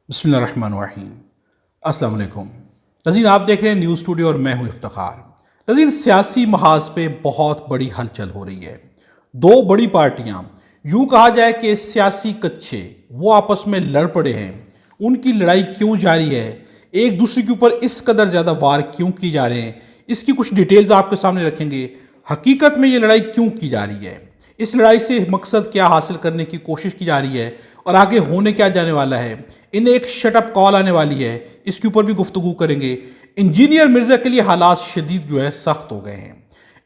بسم اللہ الرحمن الرحیم۔ السلام علیکم ناظرین، آپ دیکھ رہے ہیں نیوز اسٹوڈیو اور میں ہوں افتخار۔ ناظرین، سیاسی محاذ پہ بہت بڑی ہلچل ہو رہی ہے۔ دو بڑی پارٹیاں، یوں کہا جائے کہ سیاسی کچھے، وہ آپس میں لڑ پڑے ہیں۔ ان کی لڑائی کیوں جاری ہے، ایک دوسرے کے اوپر اس قدر زیادہ وار کیوں کی جا رہے ہیں، اس کی کچھ ڈیٹیلز آپ کے سامنے رکھیں گے۔ حقیقت میں یہ لڑائی کیوں کی جا رہی ہے، اس لڑائی سے مقصد کیا حاصل کرنے کی کوشش کی جا رہی ہے اور آگے ہونے کیا جانے والا ہے۔ انہیں ایک شٹ اپ کال آنے والی ہے، اس کے اوپر بھی گفتگو کریں گے۔ انجینئر مرزا کے لیے حالات شدید سخت ہو گئے ہیں۔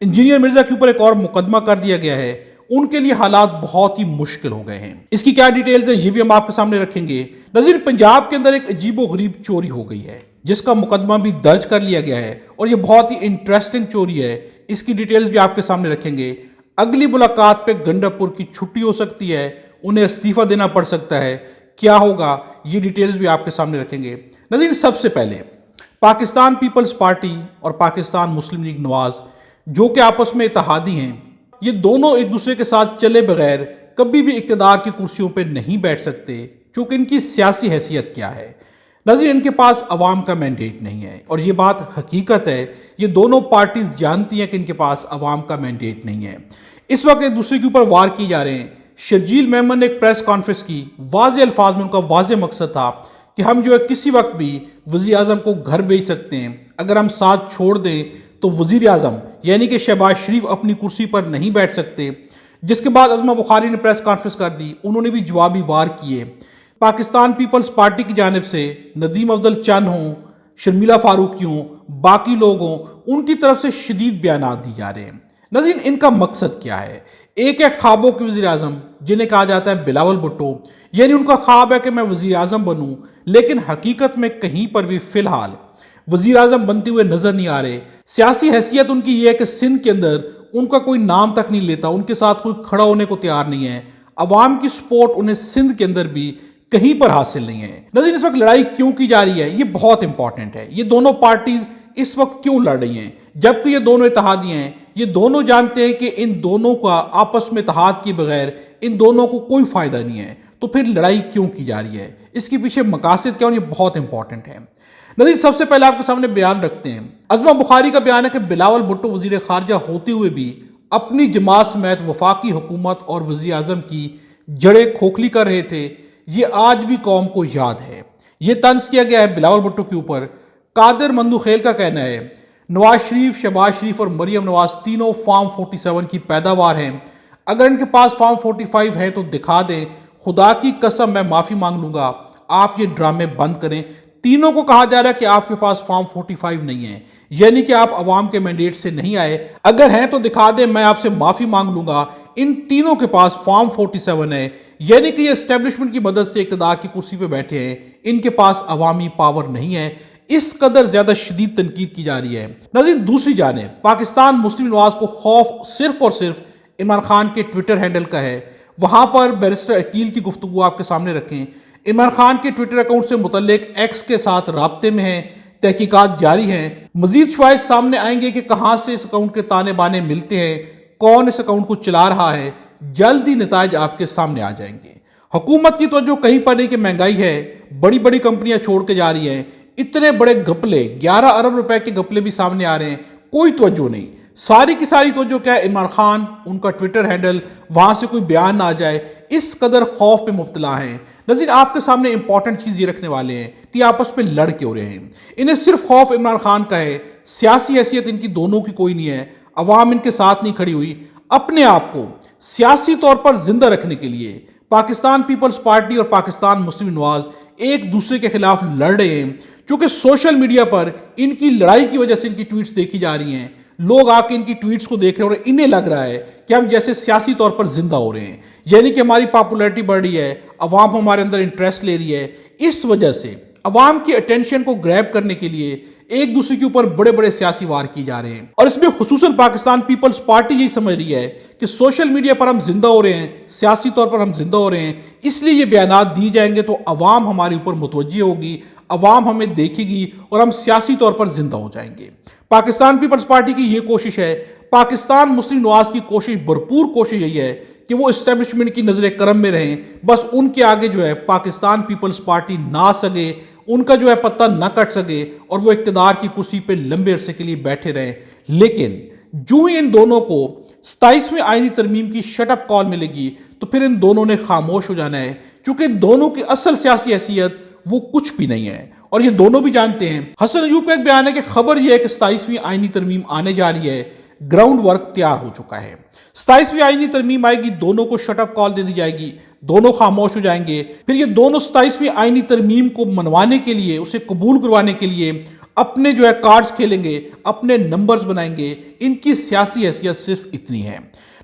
انجینئر مرزا کے اوپر ایک اور مقدمہ کر دیا گیا ہے، ان کے لیے حالات بہت ہی مشکل ہو گئے ہیں۔ اس کی کیا ڈیٹیلز ہیں یہ بھی ہم آپ کے سامنے رکھیں گے۔ ناظرین، پنجاب کے اندر ایک عجیب و غریب چوری ہو گئی ہے جس کا مقدمہ بھی درج کر لیا گیا ہے، اور یہ بہت ہی انٹرسٹنگ چوری ہے۔ اس کی ڈیٹیلز بھی آپ کے سامنے رکھیں گے۔ اگلی ملاقات پہ گنڈا پور کی چھٹی ہو سکتی ہے، انہیں استعفیٰ دینا پڑ سکتا ہے، کیا ہوگا یہ ڈیٹیلز بھی آپ کے سامنے رکھیں گے۔ ناظرین، سب سے پہلے پاکستان پیپلز پارٹی اور پاکستان مسلم لیگ نواز، جو کہ آپس میں اتحادی ہیں، یہ دونوں ایک دوسرے کے ساتھ چلے بغیر کبھی بھی اقتدار کی کرسیوں پہ نہیں بیٹھ سکتے، چونکہ ان کی سیاسی حیثیت کیا ہے۔ ناظرین، ان کے پاس عوام کا مینڈیٹ نہیں ہے، اور یہ بات حقیقت ہے۔ یہ دونوں پارٹیز جانتی ہیں کہ ان کے پاس عوام کا مینڈیٹ نہیں ہے۔ اس وقت ایک دوسرے کے اوپر وار کی جا رہے ہیں۔ شرجیل میمن نے ایک پریس کانفرنس کی، واضح الفاظ میں ان کا واضح مقصد تھا کہ ہم کسی وقت بھی وزیر اعظم کو گھر بھیج سکتے ہیں، اگر ہم ساتھ چھوڑ دیں تو وزیر اعظم یعنی کہ شہباز شریف اپنی کرسی پر نہیں بیٹھ سکتے۔ جس کے بعد عظمہ بخاری نے پریس کانفرنس کر دی، انہوں نے بھی جوابی وار کیے۔ پاکستان پیپلز پارٹی کی جانب سے ندیم افضل چن ہوں، شرمیلا فاروقی ہوں، باقی لوگ ہوں، ان کی طرف سے شدید بیانات دی جا رہے ہیں۔ ناظرین، ان کا مقصد کیا ہے؟ ایک ہے خوابوں کے وزیر اعظم جنہیں کہا جاتا ہے بلاول بھٹو، یعنی ان کا خواب ہے کہ میں وزیر اعظم بنوں، لیکن حقیقت میں کہیں پر بھی فی الحال وزیر اعظم بنتے ہوئے نظر نہیں آ رہے۔ سیاسی حیثیت ان کی یہ ہے کہ سندھ کے اندر ان کا کوئی نام تک نہیں لیتا، ان کے ساتھ کوئی کھڑا ہونے کو تیار نہیں ہے۔ عوام کی سپورٹ انہیں سندھ کے اندر بھی کہیں پر حاصل نہیں ہے۔ ناظرین، اس وقت لڑائی کیوں کی جا رہی ہے یہ بہت امپورٹنٹ ہے۔ یہ دونوں پارٹیز اس وقت کیوں لڑ رہی ہیں جبکہ یہ دونوں اتحادی ہیں؟ یہ دونوں جانتے ہیں کہ ان دونوں کا آپس میں اتحاد کے بغیر ان دونوں کو کوئی فائدہ نہیں ہے، تو پھر لڑائی کیوں کی جا رہی ہے، اس کے پیچھے مقاصد کیا ہیں، یہ بہت امپورٹنٹ ہے۔ ناظرین، سب سے پہلے آپ کے سامنے بیان رکھتے ہیں، عظمہ بخاری کا بیان ہے کہ بلاول بھٹو وزیر خارجہ ہوتے ہوئے بھی اپنی جماعت سمیت وفاقی حکومت اور وزیر اعظم کی جڑیں کھوکھلی کر رہے تھے۔ یہ آج بھی قوم کو یاد ہے۔ یہ طنز کیا گیا ہے بلاول بھٹو کے اوپر۔ قادر مندوخیل کا کہنا ہے نواز شریف، شہباز شریف اور مریم نواز تینوں فارم 47 کی پیداوار ہیں، اگر ان کے پاس فارم 45 ہے تو دکھا دیں، خدا کی قسم میں معافی مانگ لوں گا، آپ یہ ڈرامے بند کریں۔ تینوں کو کہا جا رہا ہے کہ آپ کے پاس فارم 45 نہیں ہے، یعنی کہ آپ عوام کے مینڈیٹ سے نہیں آئے، اگر ہیں تو دکھا دیں، میں آپ سے معافی مانگ لوں گا۔ ان تینوں کے پاس فارم 47 ہے، یعنی کہ یہ اسٹیبلشمنٹ کی مدد سے اقتدار کی کرسی پہ بیٹھے ہیں، ان کے پاس عوامی پاور نہیں ہے۔ اس قدر زیادہ شدید تنقید کی جا رہی ہے۔ ناظرین، دوسری جانب پاکستان مسلم نواز کو خوف صرف اور صرف عمران خان کے ٹویٹر ہینڈل کا ہے۔ وہاں پر بیرسٹر عقیل کی گفتگو آپ کے سامنے رکھیں۔ عمران خان کے ٹویٹر اکاؤنٹ سے متعلق ایکس کے ساتھ رابطے میں ہیں، تحقیقات جاری ہیں۔ مزید شواہد سامنے آئیں گے کہ کہاں سے اس اکاؤنٹ کے تانے بانے ملتے ہیں، کون اس اکاؤنٹ کو چلا رہا ہے، جلد ہی نتائج آپ کے سامنے آ جائیں گے۔ حکومت کی توجہ کہیں پر نہیں کہ مہنگائی ہے، بڑی بڑی کمپنیاں چھوڑ کے جا رہی ہیں، اتنے بڑے گھپلے 11 ارب روپے کے گھپلے بھی سامنے آ رہے ہیں، کوئی توجہ نہیں۔ ساری کی ساری توجہ کیا ہے؟ عمران خان، ان کا ٹویٹر ہینڈل، وہاں سے کوئی بیان نہ آ جائے، اس قدر خوف پہ مبتلا ہیں۔ ناظرین، آپ کے سامنے امپورٹنٹ چیز یہ رکھنے والے ہیں کہ آپس میں لڑ کیوں رہے ہیں۔ انہیں صرف خوف عمران خان کا ہے، سیاسی حیثیت ان کی دونوں کی کوئی نہیں ہے، عوام ان کے ساتھ نہیں کھڑی ہوئی۔ اپنے آپ کو سیاسی طور پر زندہ رکھنے کے لیے پاکستان پیپلز پارٹی اور پاکستان مسلم نواز ایک دوسرے کے خلاف لڑ رہے ہیں، چونکہ سوشل میڈیا پر ان کی لڑائی کی وجہ سے ان کی ٹویٹس دیکھی جا رہی ہیں۔ لوگ آ کے ان کی ٹویٹس کو دیکھ رہے ہیں اور انہیں لگ رہا ہے کہ ہم جیسے سیاسی طور پر زندہ ہو رہے ہیں، یعنی کہ ہماری پاپولیرٹی بڑھ رہی ہے، عوام ہمارے اندر انٹرسٹ لے رہی ہے۔ اس وجہ سے عوام کی اٹینشن کو گریب کرنے کے لیے ایک دوسرے کے اوپر بڑے بڑے سیاسی وار کی جا رہے ہیں، اور اس میں خصوصاً پاکستان پیپلز پارٹی یہی سمجھ رہی ہے کہ سوشل میڈیا پر ہم زندہ ہو رہے ہیں، سیاسی طور پر ہم زندہ ہو رہے ہیں، اس لیے یہ بیانات دی جائیں گے تو عوام ہمارے اوپر متوجہ ہوگی، عوام ہمیں دیکھے گی اور ہم سیاسی طور پر زندہ ہو جائیں گے۔ پاکستان پیپلز پارٹی کی یہ کوشش ہے، پاکستان مسلم نواز کی کوشش، بھرپور کوشش یہی ہے کہ وہ اسٹیبلشمنٹ کی نظر کرم میں رہیں، بس ان کے آگے جو ہے پاکستان پیپلز پارٹی نہ سگے، ان کا جو ہے پتہ نہ کٹ سکے اور وہ اقتدار کی کرسی پہ لمبے عرصے کے لیے بیٹھے رہیں۔ لیکن جو ہی ان دونوں کو 27ویں آئینی ترمیم کی شٹ اپ کال ملے گی تو پھر ان دونوں نے خاموش ہو جانا ہے، کیونکہ ان دونوں کی اصل سیاسی حیثیت وہ کچھ بھی نہیں ہے، اور یہ دونوں بھی جانتے ہیں۔ حسن ایوب کا ایک بیان ہے کہ خبر یہ ہے کہ 27ویں آئینی ترمیم آنے جا رہی ہے، گراؤنڈ ورک تیار ہو چکا ہے۔ 27ویں آئینی ترمیم آئے گی، دونوں کو شٹ اپ کال دے دی جائے گی، دونوں خاموش ہو جائیں گے، پھر یہ دونوں 27ویں آئینی ترمیم کو منوانے کے لیے، اسے قبول کروانے کے لیے اپنے جو ہے کارڈز کھیلیں گے، اپنے نمبرز بنائیں گے۔ ان کی سیاسی حیثیت صرف اتنی ہے۔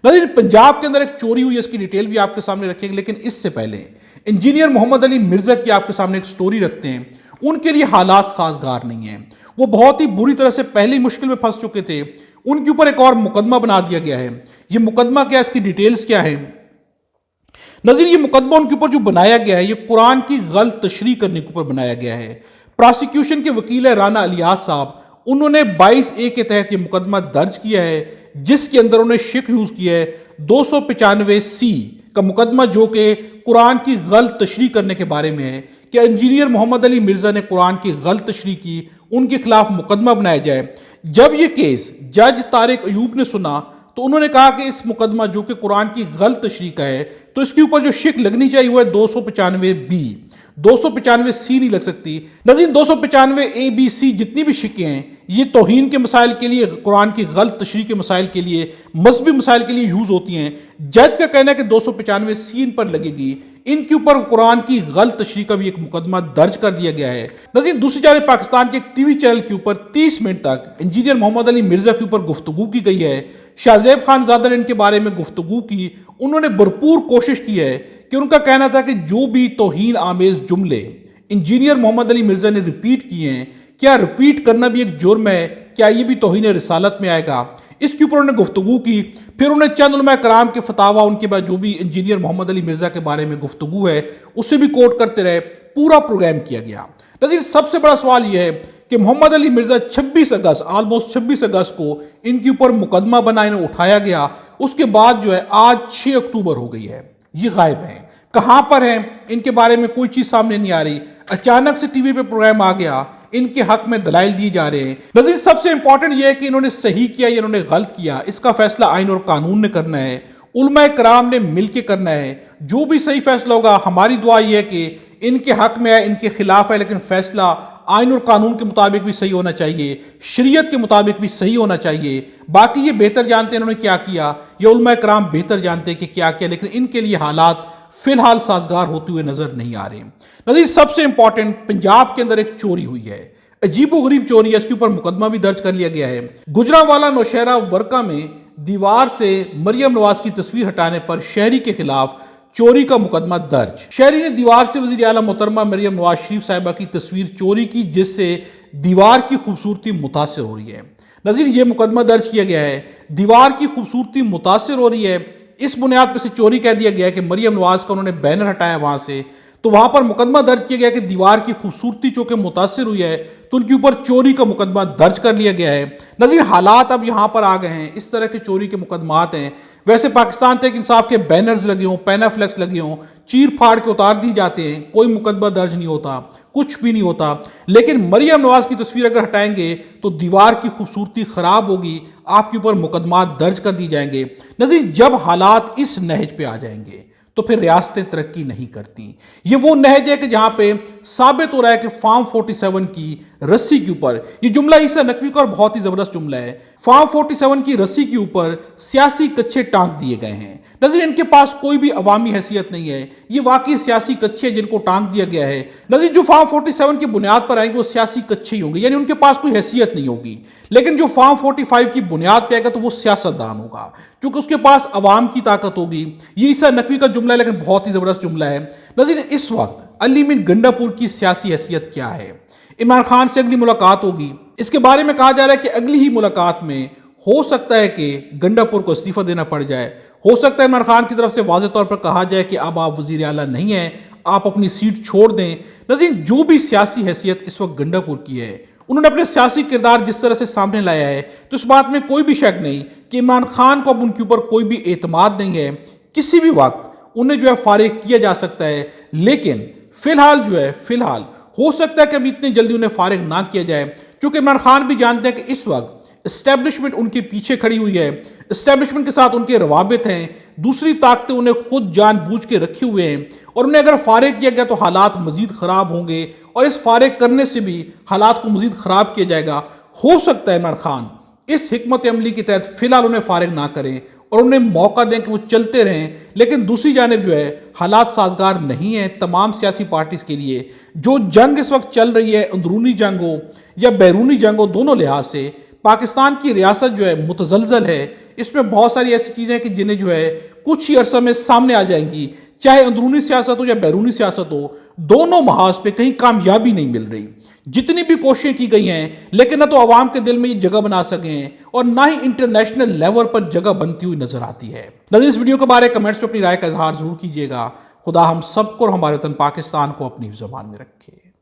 ناظرین، پنجاب کے اندر ایک چوری ہوئی ہے، اس کی ڈیٹیل بھی آپ کے سامنے رکھیں گے، لیکن اس سے پہلے انجینئر محمد علی مرزا کی آپ کے سامنے ایک سٹوری رکھتے ہیں۔ ان کے لیے حالات سازگار نہیں ہیں، وہ بہت ہی بری طرح سے پہلی مشکل میں پھنس چکے تھے، ان کے اوپر ایک اور مقدمہ بنا دیا گیا ہے۔ یہ مقدمہ کیا ہے، اس کی ڈیٹیلز کیا ہے؟ ناظرین، یہ مقدمہ ان کے اوپر جو بنایا گیا ہے، یہ قرآن کی غلط تشریح کرنے کے اوپر بنایا گیا ہے۔ پراسیکیوشن کے وکیل ہے رانا الیاس صاحب، انہوں نے 22A کے تحت یہ مقدمہ درج کیا ہے، جس کے اندر انہوں نے شک یوز کیا ہے 295C کا مقدمہ، جو کہ قرآن کی غلط تشریح کرنے کے بارے میں ہے کہ انجینئر محمد علی مرزا نے قرآن کی غلط تشریح کی، ان کے خلاف مقدمہ بنایا جائے۔ جب یہ کیس جج طارق ایوب نے سنا تو انہوں نے کہا کہ اس مقدمہ جو کہ قرآن کی غلط تشریح کا ہے، تو اس کے اوپر جو شک لگنی چاہیے وہ ہے 295B، 295C نہیں لگ سکتی۔ ناظرین، 295A B C جتنی بھی شکیں ہیں، یہ توہین کے مسائل کے لیے، قرآن کی غلط تشریح کے مسائل کے لیے، مذہبی مسائل کے لیے یوز ہوتی ہیں۔ جج کا کہنا ہے کہ 295C ان پر لگے گی، ان کے اوپر قرآن کی غلط تشریح کا بھی ایک مقدمہ درج کر دیا گیا ہے۔ ناظرین، دوسری جانب پاکستان کے ایک ٹی وی چینل کے اوپر 30 منٹ تک انجینئر محمد علی مرزا کے اوپر گفتگو کی گئی ہے۔ شاہ زیب خان زادہ نے ان کے بارے میں گفتگو کی، انہوں نے بھرپور کوشش کی ہے کہ ان کا کہنا تھا کہ جو بھی توہین آمیز جملے انجینئر محمد علی مرزا نے ریپیٹ کیے ہیں، کیا ریپیٹ کرنا بھی ایک جرم ہے؟ کیا یہ بھی توہین رسالت میں آئے گا؟ اس کے اوپر انہوں نے گفتگو کی۔ پھر انہوں نے چند علماء کرام کے فتاویٰ، ان کے بعد جو بھی انجینئر محمد علی مرزا کے بارے میں گفتگو ہے اسے بھی کوٹ کرتے رہے، پورا پروگرام کیا گیا۔ ناظرین، سب سے بڑا سوال یہ ہے کہ محمد علی مرزا 26 اگست کو ان کے اوپر مقدمہ بنا، انہیں اٹھایا گیا، اس کے بعد جو ہے آج 6 اکتوبر ہو گئی ہے، یہ غائب ہیں، کہاں پر ہیں؟ ان کے بارے میں کوئی چیز سامنے نہیں آ رہی۔ اچانک سے ٹی وی پہ پروگرام آ گیا، ان کے حق میں دلائل دیے جا رہے ہیں۔ ناظرین، سب سے امپورٹنٹ یہ ہے کہ انہوں نے صحیح کیا یا انہوں نے غلط کیا، اس کا فیصلہ آئین اور قانون نے کرنا ہے، علماء کرام نے مل کے کرنا ہے۔ جو بھی صحیح فیصلہ ہوگا، ہماری دعا یہ ہے کہ ان کے حق میں ہے، ان کے خلاف ہے، لیکن فیصلہ آئین اور قانون کے مطابق بھی صحیح ہونا چاہیے، شریعت کے مطابق بھی صحیح ہونا چاہیے۔ باقی یہ بہتر جانتے ہیں انہوں نے کیا کیا، یہ علماء کرام بہتر جانتے ہیں کہ کیا کیا، لیکن ان کے لیے حالات فی الحال سازگار ہوتے ہوئے نظر نہیں آ رہے۔ ناظرین، سب سے امپورٹنٹ، پنجاب کے اندر ایک چوری ہوئی ہے، عجیب و غریب چوری ہے، اس کے اوپر مقدمہ بھی درج کر لیا گیا ہے۔ گجرانوالہ نوشہرہ ورکا میں دیوار سے مریم نواز کی تصویر ہٹانے پر شہری کے خلاف چوری کا مقدمہ درج۔ شہری نے دیوار سے وزیر اعلیٰ محترمہ مریم نواز شریف صاحبہ کی تصویر چوری کی، جس سے دیوار کی خوبصورتی متاثر ہو رہی ہے۔ ناظرین، یہ مقدمہ درج کیا گیا ہے، دیوار کی خوبصورتی متاثر ہو رہی ہے، اس بنیاد پہ سے چوری کہہ دیا گیا ہے کہ مریم نواز کا انہوں نے بینر ہٹایا وہاں سے، تو وہاں پر مقدمہ درج کیا گیا کہ دیوار کی خوبصورتی چونکہ متاثر ہوئی ہے تو ان کے اوپر چوری کا مقدمہ درج کر لیا گیا ہے۔ ناظرین، حالات اب یہاں پر آ گئے ہیں، اس طرح کے چوری کے مقدمات ہیں۔ ویسے پاکستان تحریک انصاف کے بینرز لگے ہوں، پینا فلیکس لگے ہوں، چیر پھاڑ کے اتار دی جاتے ہیں، کوئی مقدمہ درج نہیں ہوتا، کچھ بھی نہیں ہوتا، لیکن مریم نواز کی تصویر اگر ہٹائیں گے تو دیوار کی خوبصورتی خراب ہوگی، آپ کے اوپر مقدمات درج کر دی جائیں گے۔ ناظرین، جب حالات اس نہج پہ آ جائیں گے تو پھر ریاستیں ترقی نہیں کرتی۔ یہ وہ نہج ہے کہ جہاں پہ ثابت ہو رہا ہے کہ فارم 47 کی رسی کے اوپر، یہ جملہ عیسیٰ نقوی کا اور بہت ہی زبردست جملہ ہے، فارم 47 کی رسی کے اوپر سیاسی کچھے ٹانک دیے گئے ہیں۔ ناظرین، ان کے پاس کوئی بھی عوامی حیثیت نہیں ہے، یہ واقعی سیاسی کچھے جن کو ٹانک دیا گیا ہے۔ ناظرین، جو فارم 47 کی بنیاد پر آئیں گے وہ سیاسی کچھے ہی ہوں گے، یعنی ان کے پاس کوئی حیثیت نہیں ہوگی، لیکن جو فارم 45 کی بنیاد پہ آئے گا تو وہ سیاستدان ہوگا، کیونکہ اس کے پاس عوام کی طاقت ہوگی۔ یہ عیسیٰ نقوی کا جملہ ہے، لیکن بہت ہی زبردست جملہ ہے۔ ناظرین، اس وقت علی من گنڈا پور کی سیاسی حیثیت کیا ہے؟ عمران خان سے اگلی ملاقات ہوگی، اس کے بارے میں کہا جا رہا ہے کہ اگلی ہی ملاقات میں ہو سکتا ہے کہ گنڈا پور کو استعفیٰ دینا پڑ جائے، ہو سکتا ہے عمران خان کی طرف سے واضح طور پر کہا جائے کہ اب آپ وزیر اعلیٰ نہیں ہیں، آپ اپنی سیٹ چھوڑ دیں۔ ناظرین، جو بھی سیاسی حیثیت اس وقت گنڈا پور کی ہے، انہوں نے اپنے سیاسی کردار جس طرح سے سامنے لایا ہے تو اس بات میں کوئی بھی شک نہیں کہ عمران خان کو اب ان کے اوپر کوئی بھی اعتماد نہیں ہے کسی بھی وقت انہیں جو ہے فارغ کیا جا سکتا ہے، لیکن فی الحال ہو سکتا ہے کہ ابھی اتنی جلدی انہیں فارغ نہ کیا جائے، کیونکہ عمران خان بھی جانتے ہیں کہ اس وقت اسٹیبلشمنٹ ان کے پیچھے کھڑی ہوئی ہے، اسٹیبلشمنٹ کے ساتھ ان کے روابط ہیں، دوسری طاقتیں انہیں خود جان بوجھ کے رکھے ہوئے ہیں، اور انہیں اگر فارغ کیا گیا تو حالات مزید خراب ہوں گے، اور اس فارغ کرنے سے بھی حالات کو مزید خراب کیا جائے گا۔ ہو سکتا ہے عمران خان اس حکمت عملی کے تحت فی الحال انہیں فارغ نہ کریں اور انہیں موقع دیں کہ وہ چلتے رہیں، لیکن دوسری جانب جو ہے حالات سازگار نہیں ہیں تمام سیاسی پارٹیز کے لیے۔ جو جنگ اس وقت چل رہی ہے، اندرونی جنگ ہو یا بیرونی جنگ ہو، دونوں لحاظ سے پاکستان کی ریاست جو ہے متزلزل ہے، اس میں بہت ساری ایسی چیزیں کہ جنہیں جو ہے کچھ ہی عرصہ میں سامنے آ جائیں گی، چاہے اندرونی سیاست ہو یا بیرونی سیاست ہو، دونوں محاذ پہ کہیں کامیابی نہیں مل رہی۔ جتنی بھی کوششیں کی گئی ہیں، لیکن نہ تو عوام کے دل میں یہ جگہ بنا سکے ہیں اور نہ ہی انٹرنیشنل لیول پر جگہ بنتی ہوئی نظر آتی ہے۔ ناظرین، اس ویڈیو کے بارے کمنٹس میں اپنی رائے کا اظہار ضرور کیجیے گا۔ خدا ہم سب کو اور ہمارے وطن پاکستان کو اپنی زبان میں رکھے۔